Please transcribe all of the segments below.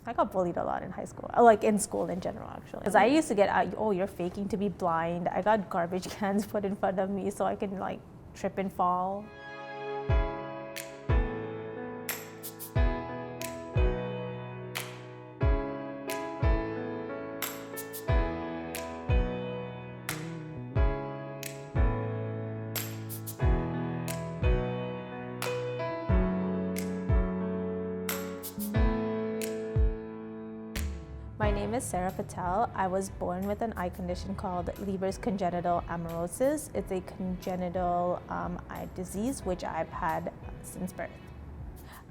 I got bullied a lot in high school, like in school in general, actually. Because I used to get, oh, you're faking to be blind. I got garbage cans put in front of me so I can like trip and fall. My name is Sarah Patel. I was born with an eye condition called Leber's congenital amaurosis. It's a congenital eye disease which I've had since birth.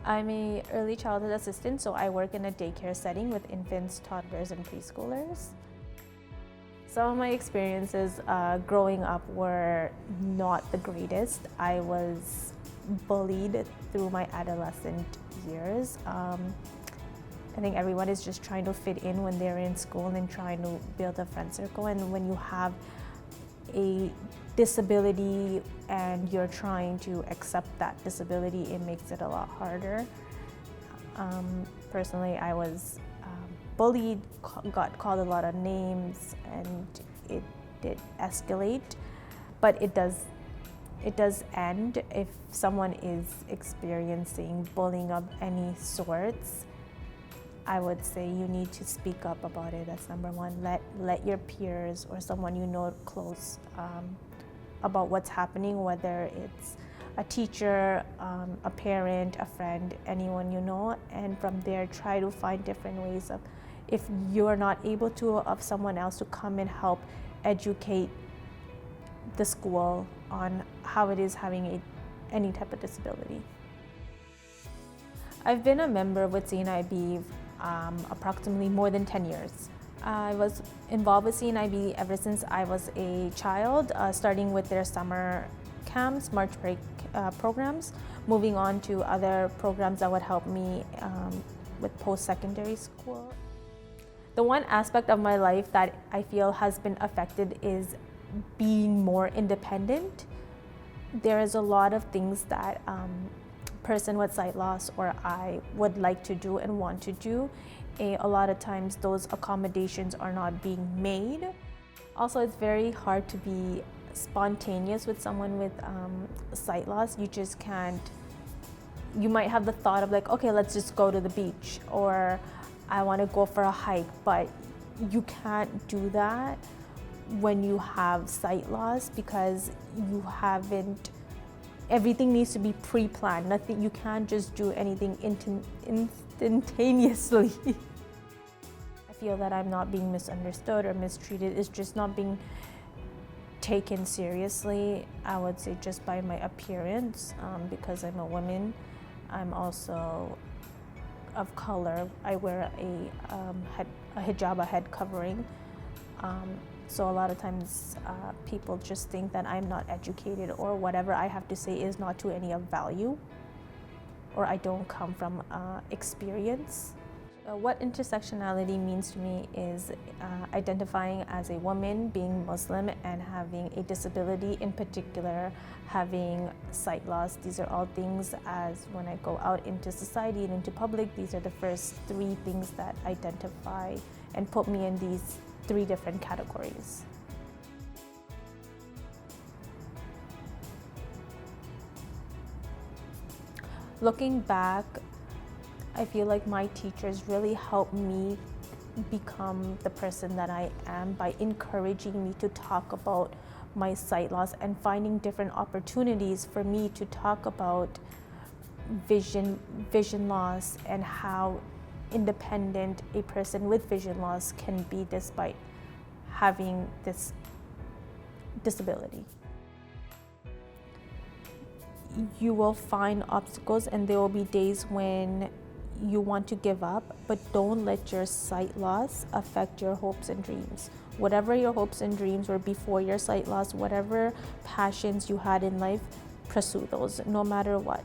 I'm an early childhood assistant, so I work in a daycare setting with infants, toddlers, and preschoolers. Some of my experiences growing up were not the greatest. I was bullied through my adolescent years. I think everyone is just trying to fit in when they're in school and trying to build a friend circle. And when you have a disability and you're trying to accept that disability, it makes it a lot harder. Personally, I was bullied, got called a lot of names, and it did escalate. But it does end if someone is experiencing bullying of any sorts. I would say you need to speak up about it. That's number one. Let your peers or someone you know close about what's happening, whether it's a teacher, a parent, a friend, anyone you know, and from there try to find different ways of, if you're not able to, of someone else to come and help educate the school on how it is having any type of disability. I've been a member with CNIB approximately more than 10 years. I was involved with CNIB ever since I was a child, starting with their summer camps, March break programs, moving on to other programs that would help me with post-secondary school. The one aspect of my life that I feel has been affected is being more independent. There is a lot of things that person with sight loss or I would like to do and want to do. A lot of times those accommodations are not being made. Also, it's very hard to be spontaneous with someone with sight loss. You just can't, you might have the thought of like, okay, let's just go to the beach, or I want to go for a hike, but you can't do that when you have sight loss because you haven't, everything needs to be pre-planned. Nothing, you can't just do anything instantaneously. I feel that I'm not being misunderstood or mistreated. It's just not being taken seriously, I would say, just by my appearance, because I'm a woman. I'm also of color. I wear a hijab, a head covering. So a lot of times people just think that I'm not educated, or whatever I have to say is not to any of value, or I don't come from experience. What intersectionality means to me is identifying as a woman, being Muslim, and having a disability, in particular having sight loss. These are all things, as when I go out into society and into public, these are the first three things that identify and put me in these three different categories. Looking back, I feel like my teachers really helped me become the person that I am by encouraging me to talk about my sight loss and finding different opportunities for me to talk about vision loss and how independent a person with vision loss can be despite having this disability. You will find obstacles and there will be days when you want to give up, but don't let your sight loss affect your hopes and dreams. Whatever your hopes and dreams were before your sight loss, whatever passions you had in life, pursue those no matter what.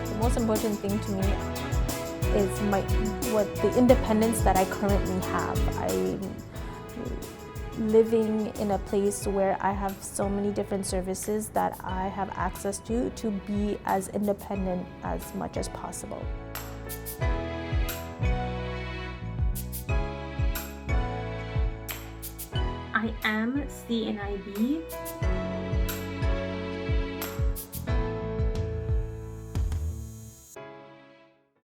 The most important thing to me is the independence that I currently have. I'm living in a place where I have so many different services that I have access to be as independent as much as possible. I am CNIB